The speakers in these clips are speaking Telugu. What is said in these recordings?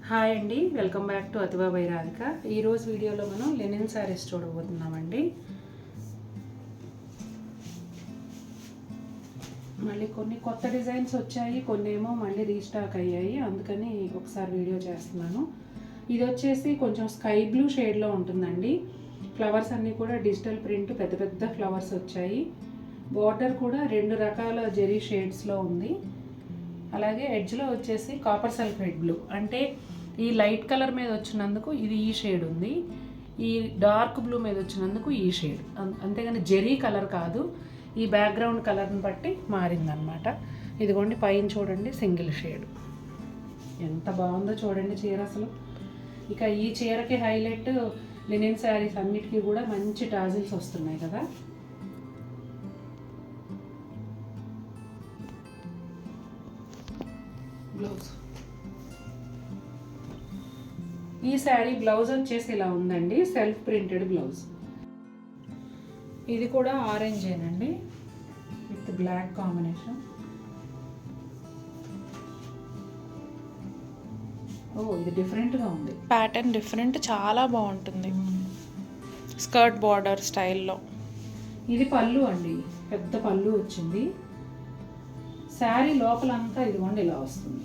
హాయ్ అండి, వెల్కమ్ బ్యాక్ టు అతివా బై రాధిక. ఈరోజు వీడియోలో మనం లెనిన్ శారీస్ చూడబోతున్నామండి. మళ్ళీ కొన్ని కొత్త డిజైన్స్ వచ్చాయి, కొన్ని ఏమో మళ్ళీ రీస్టాక్ అయ్యాయి, అందుకని ఒకసారి వీడియో చేస్తున్నాను. ఇది వచ్చేసి కొంచెం స్కై బ్లూ షేడ్లో ఉంటుందండి. ఫ్లవర్స్ అన్నీ కూడా డిజిటల్ ప్రింట్, పెద్ద పెద్ద ఫ్లవర్స్ వచ్చాయి. బార్డర్ కూడా 2 రకాల జెరీ షేడ్స్లో ఉంది. అలాగే ఎడ్జ్లో వచ్చేసి కాపర్ సల్ఫేట్ బ్లూ, అంటే ఈ లైట్ కలర్ మీద వచ్చినందుకు ఇది ఈ షేడ్ ఉంది, ఈ డార్క్ బ్లూ మీద వచ్చినందుకు ఈ షేడ్, అంతేగాని జెరీ కలర్ కాదు, ఈ బ్యాక్గ్రౌండ్ కలర్ని బట్టి మారిందనమాట. ఇదిగోండి పైన చూడండి, సింగిల్ షేడ్. ఎంత బాగుందో చూడండి చీర అసలు. ఇక ఈ చీరకి హైలైట్ లినెన్ శారీస్ అన్నిటికీ కూడా మంచి టాజిల్స్ వస్తున్నాయి కదా. బ్లౌజ్, ఈ శారీ బ్లౌజ్ వచ్చేసి ఇలా ఉందండి, సెల్ఫ్ ప్రింటెడ్ బ్లౌజ్. ఇది కూడా ఆరెంజేనండి విత్ బ్లాక్ కాంబినేషన్. ఓ, ఇది డిఫరెంట్గా ఉంది, ప్యాటర్న్ డిఫరెంట్, చాలా బాగుంటుంది. స్కర్ట్ బార్డర్ స్టైల్లో. ఇది పళ్ళు అండి, పెద్ద పళ్ళు వచ్చింది. శారీ లోపలంతా ఇదిగోండి ఇలా వస్తుంది.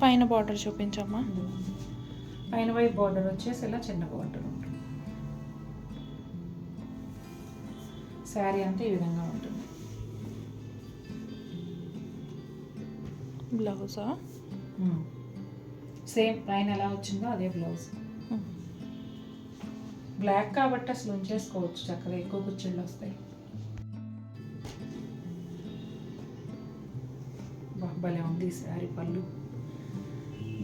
పైన బార్డర్ చూపించమ్మా. పైన వైపు బార్డర్ వచ్చేసి ఇలా చిన్న బార్డర్ ఉంటుంది. శారీ అంతా ఈ విధంగా ఉంటుంది. బ్లౌజా సేమ్ పైన ఎలా వచ్చిందో అదే బ్లౌజ్. బ్లాక్ కాబట్టి అసలు ఉంచేసుకోవచ్చు చక్కగా, ఎక్కువ కుచ్చిళ్ళు వస్తాయి. భలే ఉంది ఈ శారీ పళ్ళు.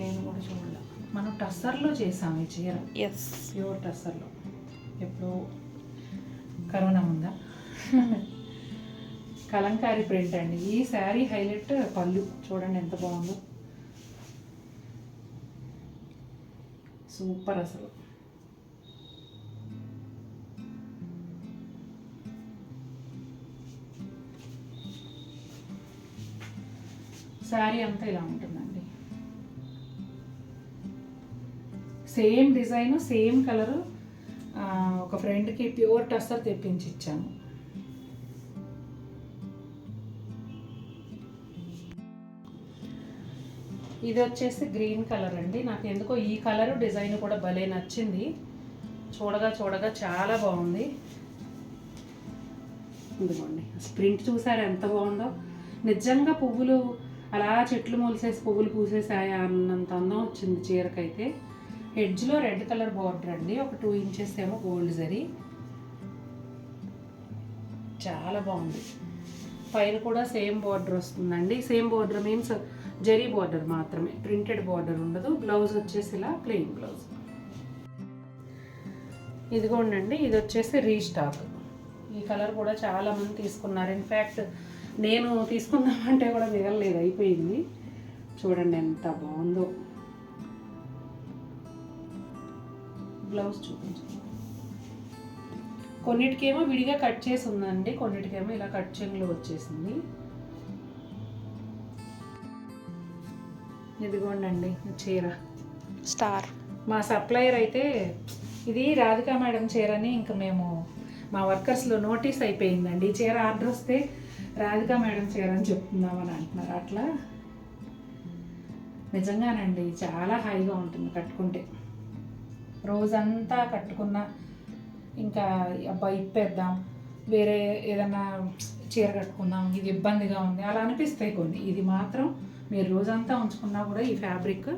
నేను కూడా చూడాలి, మనం టస్సర్లో చేసాము ఈ చీర. ఎస్, ప్యూర్ టస్సర్లో. ఎప్పుడో కరోనా ఉందా. కలంకారీ ప్రింట్ అండి. ఈ శారీ హైలైట్ పళ్ళు చూడండి ఎంత బాగుందో, సూపర్ అసలు. శారీ అంతా ఇలా ఉంటుందండి, సేమ్ డిజైన్, సేమ్ కలరు. ఒక ఫ్రెండ్కి ప్యూర్ టస్సర్ తెప్పించి ఇచ్చాను. ఇది వచ్చేసి గ్రీన్ కలర్ అండి. నాకు ఎందుకో ఈ కలరు డిజైన్ కూడా భలే నచ్చింది. చూడగా చాలా బాగుంది. ఇదిగోండి ప్రింట్ చూసారు ఎంత బాగుందో. నిజంగా పువ్వులు అలా చెట్లు మొలిసేసి పువ్వులు పూసేసాయా అన్నంత అందం వచ్చింది చీరకైతే. ఎడ్జ్లో రెడ్ కలర్ బార్డర్ అండి, ఒక 2 ఇంచెస్ ఏమో గోల్డ్ జరీ. చాలా బాగుంది. పైన కూడా సేమ్ బార్డర్ వస్తుందండి. Same border means zari border మాత్రమే, ప్రింటెడ్ బార్డర్ ఉండదు. బ్లౌజ్ వచ్చేసి ఇలా ప్లెయిన్ బ్లౌజ్. ఇదిగోండి, ఇది వచ్చేసి రీస్టాక్. ఈ కలర్ కూడా చాలామంది తీసుకున్నారు. ఇన్ఫ్యాక్ట్ నేను తీసుకుందామంటే కూడా మిగలలేదు, అయిపోయింది. చూడండి ఎంత బాగుందో. బ్లౌజ్ చూపించండి. కొన్నిటికేమో విడిగా కట్ చేసి ఉందండి, కొన్నిటికేమో ఇలా కట్ చెంగులో వచ్చేసింది. ఇదిగోండి చీర స్టార్. మా సప్లయర్ అయితే ఇది రాధికా మేడం చీరని ఇంకా మేము మా వర్కర్స్లో నోటీస్ అయిపోయిందండి. ఈ చీర ఆర్డర్ వస్తే రాధికా మేడం చీర అని చెప్తున్నామని అంటున్నారు. అట్లా నిజంగానండి చాలా హాయిగా ఉంటుంది కట్టుకుంటే. రోజంతా కట్టుకున్నా ఇంకా అబ్బాయి ఇప్పేద్దాం, వేరే ఏదైనా చీర కట్టుకుందాం, ఇది ఇబ్బందిగా ఉంది అలా అనిపిస్తాయి కొన్ని. ఇది మాత్రం మీరు రోజంతా ఉంచుకున్నా కూడా ఈ ఫ్యాబ్రిక్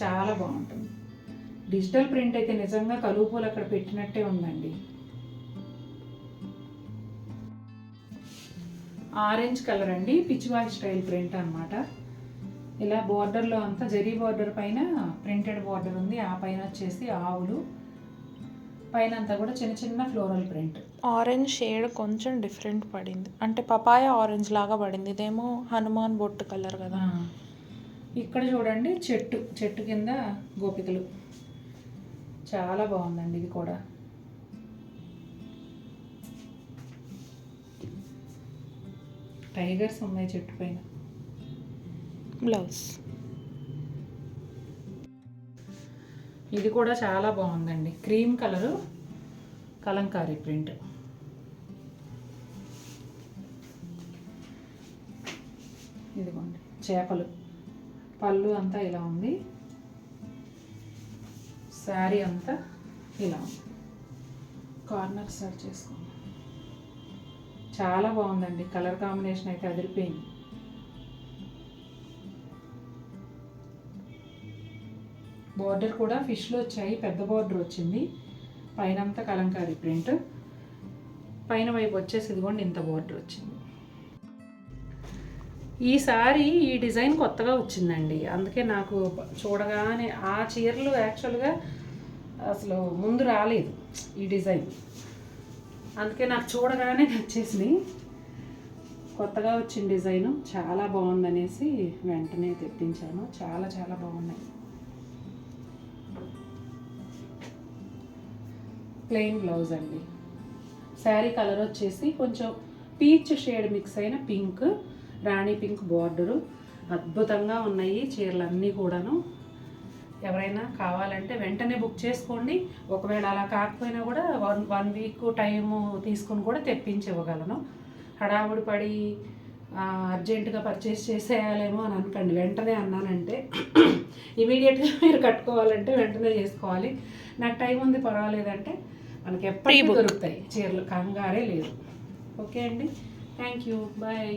చాలా బాగుంటుంది. డిజిటల్ ప్రింట్ అయితే నిజంగా కలుపులు అక్కడ పెట్టినట్టే ఉందండి. ఆరెంజ్ కలర్ అండి, పిచ్చివాయి స్టైల్ ప్రింట్ అనమాట. ఇలా బార్డర్లో అంతా జరీ బార్డర్ పైన ప్రింటెడ్ బార్డర్ ఉంది. ఆ పైన వచ్చేసి ఆవులు, పైన అంతా కూడా చిన్న చిన్న ఫ్లోరల్ ప్రింట్. ఆరెంజ్ షేడ్ కొంచెం డిఫరెంట్ పడింది, అంటే పపాయ ఆరెంజ్ లాగా పడింది. ఇదేమో హనుమాన్ బొట్టు కలర్ కదా. ఇక్కడ చూడండి చెట్టు కింద గోపికలు, చాలా బాగుందండి ఇది కూడా. టైగర్స్ ఉన్నాయి చెట్టు పైన. బ్లౌజ్. ఇది కూడా చాలా బాగుందండి, క్రీమ్ కలరు కలంకారీ ప్రింట్. ఇదిగోండి చేపలు, పళ్ళు అంతా ఇలా ఉంది, శారీ అంతా ఇలా ఉంది. కార్నర్ సెట్ చేసుకోండి. చాలా బాగుందండి, కలర్ కాంబినేషన్ అయితే అదిరిపోయింది. బార్డర్ కూడా ఫిష్లు వచ్చాయి, పెద్ద బార్డర్ వచ్చింది, పైన అంతా కలంకారీ ప్రింట్, పైన వైపు వచ్చేసి ఇదిగోండి ఇంత బార్డర్ వచ్చింది. ఈసారి ఈ డిజైన్ కొత్తగా వచ్చిందండి, అందుకే నాకు చూడగానే ఆ చీరలు యాక్చువల్గా అసలు ముందు రాలేదు ఈ డిజైన్, అందుకే నాకు చూడగానే నచ్చేసింది. కొత్తగా వచ్చిన డిజైను చాలా బాగుందనేసి వెంటనే తెప్పించాను. చాలా చాలా బాగున్నాయి. ప్లెయిన్ బ్లౌజ్ అండి. శారీ కలర్ వచ్చేసి కొంచెం పీచ్ షేడ్ మిక్స్ అయిన పింక్, రాణి పింక్ బార్డరు. అద్భుతంగా ఉన్నాయి చీరలన్నీ కూడాను. ఎవరైనా కావాలంటే వెంటనే బుక్ చేసుకోండి. ఒకవేళ అలా కాకపోయినా కూడా వన్ వీక్ టైము తీసుకుని కూడా తెప్పించి ఇవ్వగలను. హడావుడి పడి అర్జెంటుగా పర్చేస్ చేసేయాలేమో అని అనకండి. వెంటనే అన్నానంటే ఇమీడియట్గా మీరు కట్టుకోవాలంటే వెంటనే చేసుకోవాలి. నాకు టైం ఉంది పర్వాలేదంటే మనకి ఎప్పటికీ దొరుకుతాయి చీరలు, కంగారే లేదు. ఓకే అండి, థ్యాంక్ యూ, బాయ్.